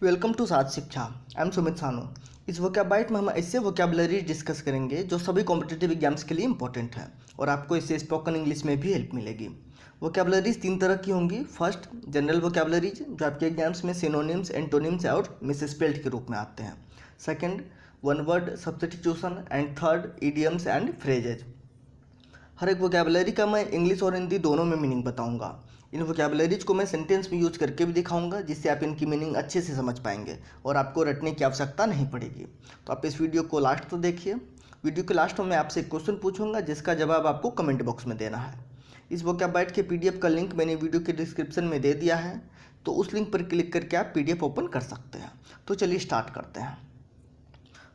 Welcome to साथ शिक्षा। I am Sumit सानू। इस वोकैबाइट में हम ऐसे वोकैबलरी डिस्कस करेंगे जो सभी कॉम्पिटिटिव एग्जाम्स के लिए इंपॉर्टेंट है और आपको इससे स्पोकन इंग्लिश में भी हेल्प मिलेगी। वोकैबलरीज 3 तरह की होंगी। फर्स्ट, जनरल वोकैबलरीज जो आपके एग्जाम्स में सिनोनिम्स, एंटोनिम्स और मिसस्पेल्ड के रूप में आते हैं। Second, one word substitution and third, idioms and phrases. हर एक वोकैबलरी का मैं इंग्लिश और हिंदी दोनों में मीनिंग बताऊंगा। इन वोकैबलरीज को मैं सेंटेंस में यूज करके भी दिखाऊंगा जिससे आप इनकी मीनिंग अच्छे से समझ पाएंगे और आपको रटने की आवश्यकता नहीं पड़ेगी। तो आप इस वीडियो को लास्ट तक देखिए। वीडियो के लास्ट में मैं आपसे एक क्वेश्चन पूछूंगा जिसका जवाब आपको कमेंट बॉक्स में देना है। इस वोकैबाइट के पीडीएफ का लिंक मैंने वीडियो के डिस्क्रिप्शन में दे दिया है, तो उस लिंक पर क्लिक करके आप पीडीएफ ओपन कर सकते हैं। तो चलिए स्टार्ट करते हैं।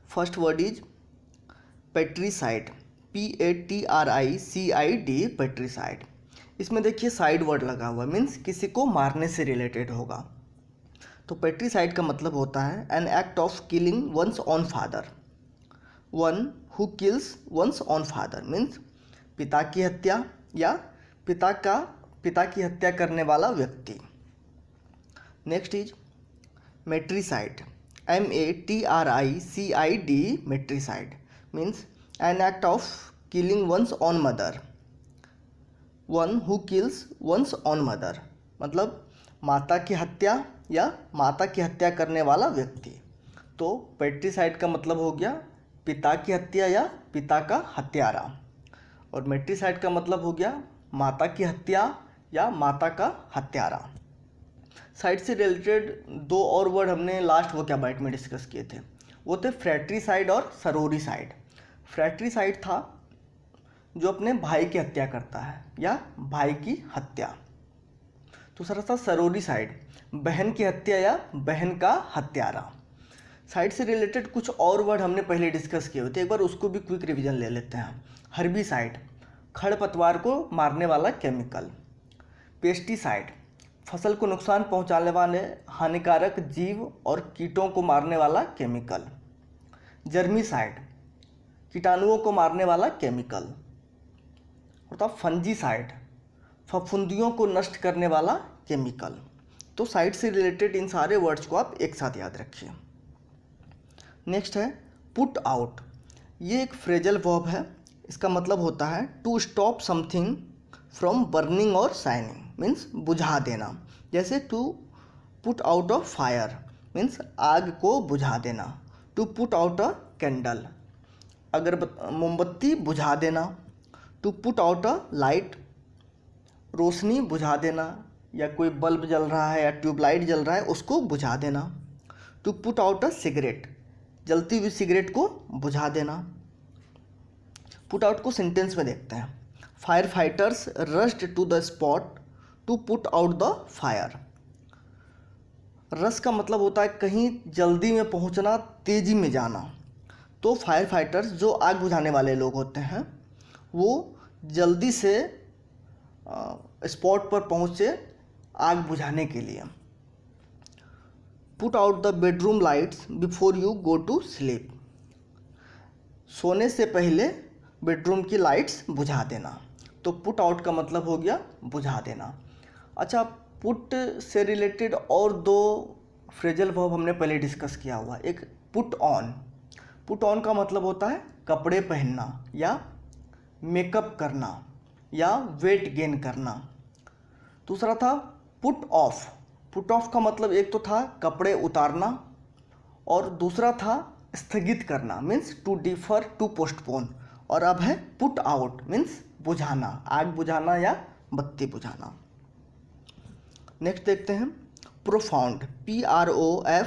First word is patricide, PATRICID, patricide. इसमें देखिए साइड वर्ड लगा हुआ है, मीन्स किसी को मारने से रिलेटेड होगा। तो पेट्रीसाइड का मतलब होता है an act of killing one's own father. One who kills one's own father means पिता की हत्या या पिता की हत्या करने वाला व्यक्ति। Next is matricide, MATRICID, matricide means an act of killing one's own mother. One who kills one's own mother मतलब माता की हत्या या माता की हत्या करने वाला व्यक्ति। तो पेट्रीसाइड का मतलब हो गया पिता की हत्या या पिता का हत्यारा, और मेट्रीसाइड का मतलब हो गया माता की हत्या या माता का हत्यारा। साइड से रिलेटेड 2 और वर्ड हमने लास्ट वोकैबाइट में डिस्कस किए थे, वो थे फ्रैट्रीसाइड और सरोरीसाइड। फ्रैट्रीसाइड था जो अपने भाई की हत्या करता है या भाई की हत्या। दूसरा था सरोरीसाइड, बहन की हत्या या बहन का हत्यारा। साइड से रिलेटेड कुछ और वर्ड हमने पहले डिस्कस किए हुए थे, एक बार उसको भी क्विक रिवीजन ले लेते हैं। हर्बिसाइड, खरपतवार को मारने वाला केमिकल। पेस्टिसाइड, फसल को नुकसान पहुंचाने वाले हानिकारक जीव और कीटों को मारने वाला केमिकल। जर्मीसाइड, कीटाणुओं को मारने वाला केमिकल। होता फंजीसाइड, फफूंदियों को नष्ट करने वाला केमिकल। तो साइड से रिलेटेड इन सारे वर्ड्स को आप एक साथ याद रखिए। नेक्स्ट है पुट आउट। ये एक फ्रेजल वर्ब है। इसका मतलब होता है to stop something from burning और शाइनिंग मीन्स बुझा देना। जैसे to put out a fire means आग को बुझा देना। To put out a candle, अगर मोमबत्ती बुझा देना। To put out a light, रोशनी बुझा देना, या कोई बल्ब जल रहा है या ट्यूबलाइट जल रहा है उसको बुझा देना। To put out a cigarette, जलती हुई सिगरेट को बुझा देना। पुट आउट को सेंटेंस में देखते हैं। Fire fighters rushed to the spot to put out the fire. Rush का मतलब होता है कहीं जल्दी में पहुंचना, तेज़ी में जाना। तो फायर फाइटर्स जो आग बुझाने वाले लोग होते हैं वो जल्दी से स्पॉट पर पहुँचे आग बुझाने के लिए। Put out the bedroom lights before you go to sleep, सोने से पहले बेडरूम की लाइट्स बुझा देना। तो पुट आउट का मतलब हो गया बुझा देना। अच्छा, पुट से रिलेटेड और 2 फ्रेजल वर्ब हमने पहले डिस्कस किया हुआ। एक पुट ऑन। पुट ऑन का मतलब होता है कपड़े पहनना या मेकअप करना या वेट गेन करना। दूसरा था पुट ऑफ। पुट ऑफ का मतलब एक तो था कपड़े उतारना और दूसरा था स्थगित करना means to defer, to postpone. और अब है पुट आउट मीन्स बुझाना, आग बुझाना या बत्ती बुझाना। नेक्स्ट देखते हैं profound, PROFOUND।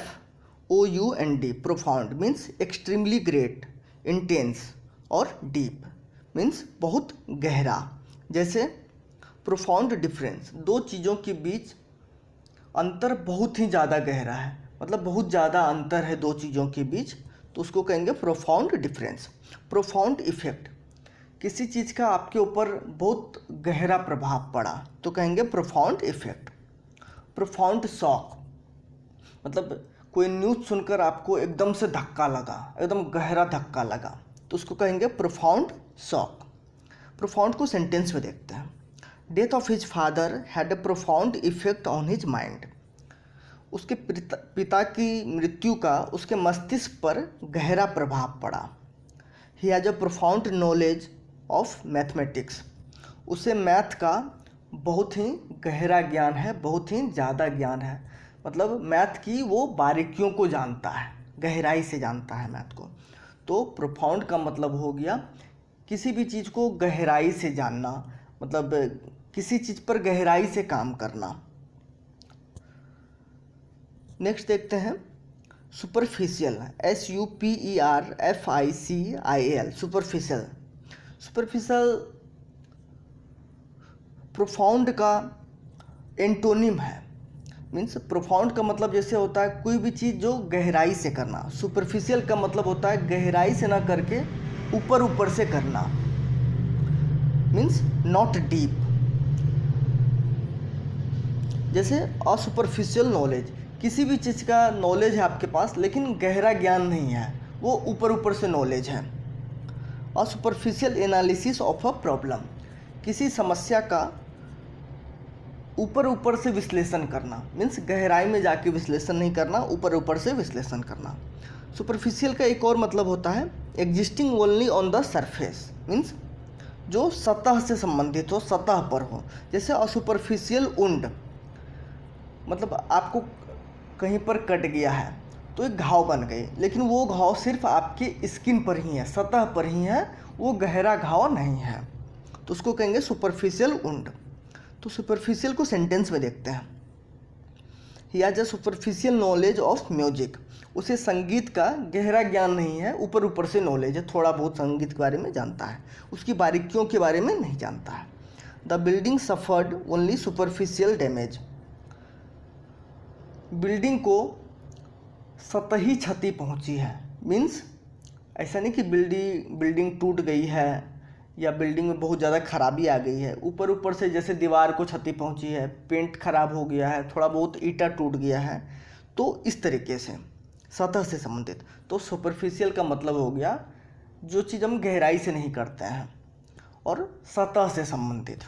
Profound means extremely great, intense और डीप मीन्स बहुत गहरा। जैसे प्रोफाउंड डिफरेंस, 2 चीज़ों के बीच अंतर बहुत ही ज़्यादा गहरा है, मतलब बहुत ज़्यादा अंतर है 2 चीज़ों के बीच, तो उसको कहेंगे प्रोफाउंड डिफरेंस। प्रोफाउंड इफेक्ट, किसी चीज़ का आपके ऊपर बहुत गहरा प्रभाव पड़ा तो कहेंगे प्रोफाउंड इफेक्ट। प्रोफाउंड शॉक, मतलब कोई न्यूज़ सुनकर आपको एकदम से धक्का लगा, एकदम गहरा धक्का लगा, तो उसको कहेंगे प्रोफाउंड शॉक। प्रोफाउंड को सेंटेंस में देखते हैं। Death of his father had a profound effect on his mind. उसके पिता की मृत्यु का उसके मस्तिष्क पर गहरा प्रभाव पड़ा। He has a profound knowledge of mathematics. उसे मैथ का बहुत ही गहरा ज्ञान है, बहुत ही ज़्यादा ज्ञान है। मतलब मैथ की वो बारीकियों को जानता है, गहराई से जानता है मैथ को। तो प्रोफाउंड का मतलब हो गया किसी भी चीज़ को गहराई से जानना, मतलब किसी चीज़ पर गहराई से काम करना। नेक्स्ट देखते हैं superficial, SUPERFICIAL, superficial. Superficial profound का एंटोनिम है। मीन्स प्रोफाउंड का मतलब जैसे होता है कोई भी चीज़ जो गहराई से करना, सुपरफिशियल का मतलब होता है गहराई से ना करके ऊपर ऊपर से करना, मीन्स नॉट डीप। जैसे असुपरफिशियल नॉलेज, किसी भी चीज़ का नॉलेज है आपके पास लेकिन गहरा ज्ञान नहीं है, वो ऊपर ऊपर से नॉलेज है। असुपरफिशियल एनालिसिस ऑफ अ प्रॉब्लम, किसी समस्या का ऊपर ऊपर से विश्लेषण करना, मीन्स गहराई में जाके विश्लेषण नहीं करना, ऊपर ऊपर से विश्लेषण करना। सुपरफिशियल का एक और मतलब होता है existing only on the surface, means जो सतह से संबंधित हो, सतह पर हो। जैसे असुपरफिशियल वुंड, मतलब आपको कहीं पर कट गया है तो एक घाव बन गई, लेकिन वो घाव सिर्फ आपके स्किन पर ही है, सतह पर ही है, वो गहरा घाव नहीं है, तो उसको कहेंगे सुपरफिशियल वुंड। तो सुपरफिशियल को सेंटेंस में देखते हैं। He has a superficial knowledge of music, उसे संगीत का गहरा ज्ञान नहीं है, ऊपर ऊपर से नॉलेज है, थोड़ा बहुत संगीत के बारे में जानता है, उसकी बारीकियों के बारे में नहीं जानता है। The building suffered only superficial damage, building को सतही क्षति पहुंची है। मीन्स ऐसा नहीं कि बिल्डिंग टूट गई है या बिल्डिंग में बहुत ज़्यादा खराबी आ गई है, ऊपर ऊपर से जैसे दीवार को क्षति पहुंची है, पेंट खराब हो गया है, थोड़ा बहुत ईंटा टूट गया है, तो इस तरीके से सतह से संबंधित। तो सुपरफिशियल का मतलब हो गया जो चीज़ हम गहराई से नहीं करते हैं और सतह से संबंधित।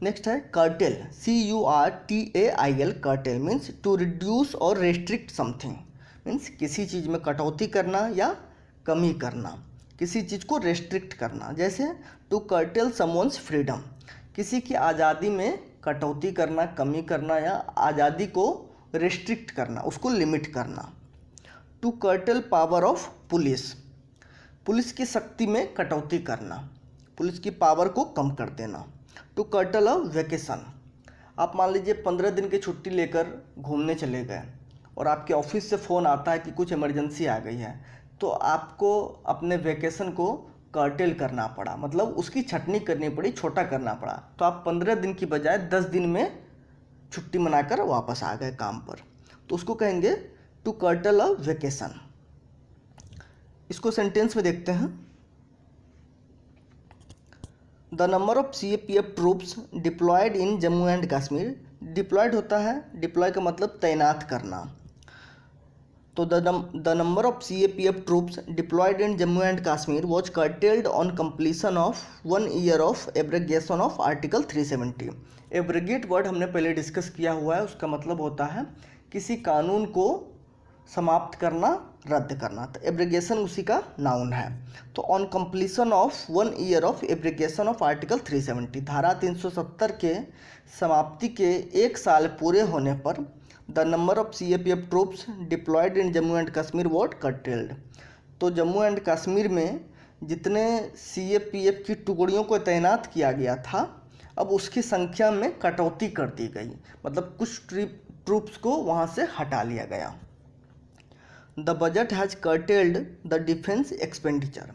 नेक्स्ट है curtail, CURTAIL, curtail means to reduce और रेस्ट्रिक्ट समथिंग, मीन्स किसी चीज़ में कटौती करना या कमी करना, किसी चीज़ को रेस्ट्रिक्ट करना। जैसे टू कर्टेल समवन्स फ्रीडम, किसी की आज़ादी में कटौती करना, कमी करना या आज़ादी को रेस्ट्रिक्ट करना, उसको लिमिट करना। To curtail power of police, police की शक्ति में कटौती करना, पुलिस की पावर को कम कर देना। टू कर्टल अ वेकेशन, आप मान लीजिए 15 दिन की छुट्टी लेकर घूमने चले गए और आपके ऑफिस से फ़ोन आता है कि कुछ इमरजेंसी आ गई है, तो आपको अपने वेकेशन को कर्टेल करना पड़ा, मतलब उसकी छटनी करनी पड़ी, छोटा करना पड़ा। तो आप 15 दिन की बजाय 10 दिन में छुट्टी मनाकर वापस आ गए काम पर, तो उसको कहेंगे टू कर्टल अ वेकेशन। इसको सेंटेंस में देखते हैं। The number of CAPF troops deployed in Jammu and Kashmir, deployed होता है, डिप्लॉय का मतलब तैनात करना। तो the number of CAPF troops deployed in Jammu and Kashmir was curtailed on completion of 1 year of abrogation of article 370। Abrogate word हमने पहले डिस्कस किया हुआ है, उसका मतलब होता है किसी कानून को समाप्त करना, रद्द करना, तो एब्रोगेशन उसी का नाउन है। तो on completion of 1 year of abrogation of article 370, धारा 370 के समाप्ति के 1 साल पूरे होने पर the number of CAPF troops deployed in Jammu and Kashmir was curtailed, तो जम्मू एंड कश्मीर में जितने CAPF की टुकड़ियों को तैनात किया गया था, अब उसकी संख्या में कटौती कर दी गई, मतलब कुछ ट्रूप्स को वहाँ से हटा लिया गया। The budget has curtailed the defence expenditure,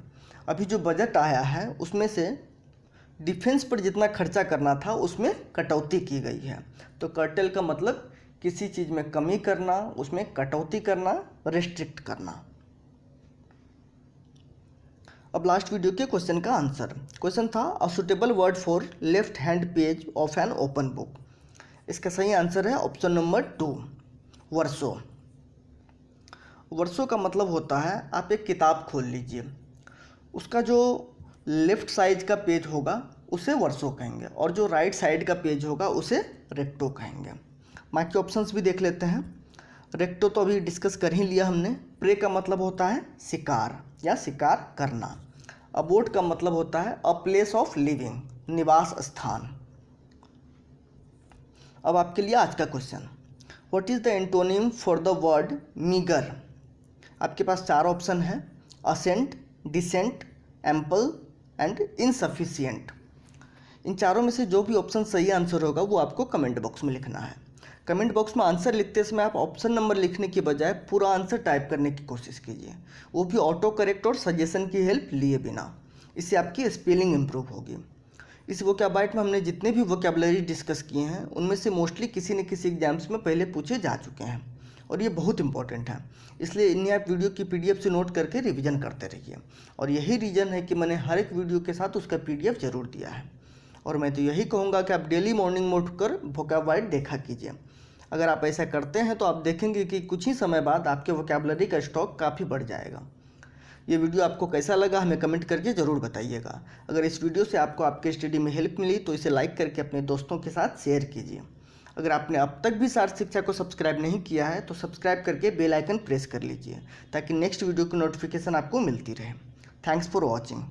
अभी जो बजट आया है उसमें से डिफेंस पर जितना खर्चा करना था उसमें कटौती की गई है। तो कर्टेल का मतलब किसी चीज़ में कमी करना, उसमें कटौती करना, रेस्ट्रिक्ट करना। अब लास्ट वीडियो के क्वेश्चन का आंसर। क्वेश्चन था a suitable word for left hand page of an open book. इसका सही आंसर है ऑप्शन नंबर 2, वर्सो। वर्सो का मतलब होता है आप एक किताब खोल लीजिए, उसका जो लेफ़्ट साइड का पेज होगा उसे वर्सो कहेंगे और जो राइट साइड का पेज होगा उसे रेक्टो कहेंगे। बाकी ऑप्शंस भी देख लेते हैं। रेक्टो तो अभी डिस्कस कर ही लिया हमने। प्रे का मतलब होता है शिकार या शिकार करना। अबोर्ड का मतलब होता है अ प्लेस ऑफ लिविंग, निवास स्थान। अब आपके लिए आज का question, what is the antonym for the word meagre? आपके पास 4 ऑप्शन है, ascent, descent, ample and insufficient. इन चारों में से जो भी ऑप्शन सही आंसर होगा वो आपको कमेंट बॉक्स में लिखना है। कमेंट बॉक्स में आंसर लिखते समय आप ऑप्शन नंबर लिखने की बजाय पूरा आंसर टाइप करने की कोशिश कीजिए, वो भी ऑटो करेक्ट और सजेशन की हेल्प लिए बिना। इससे आपकी स्पेलिंग इम्प्रूव होगी। इस वोकैबुलरी में हमने जितने भी वोकैबुलरी डिस्कस किए हैं उनमें से मोस्टली किसी न किसी एग्जाम्स में पहले पूछे जा चुके हैं और ये बहुत इंपॉर्टेंट है। इसलिए इन्हें आप वीडियो की PDF से नोट करके रिवीजन करते रहिए। और यही रीज़न है कि मैंने हर एक वीडियो के साथ उसका PDF जरूर दिया है। और मैं तो यही कहूँगा कि आप डेली मॉर्निंग में उठकर वोकैबुलरी देखा कीजिए। अगर आप ऐसा करते हैं तो आप देखेंगे कि कुछ ही समय बाद आपके वोकैबुलरी का स्टॉक काफ़ी बढ़ जाएगा। ये वीडियो आपको कैसा लगा हमें कमेंट करके ज़रूर बताइएगा। अगर इस वीडियो से आपको आपके स्टडी में हेल्प मिली तो इसे लाइक करके अपने दोस्तों के साथ शेयर कीजिए। अगर आपने अब तक भी सार्थ शिक्षा को सब्सक्राइब नहीं किया है तो सब्सक्राइब करके बेल आइकन प्रेस कर लीजिए ताकि नेक्स्ट वीडियो की नोटिफिकेशन आपको मिलती रहे। Thanks for watching.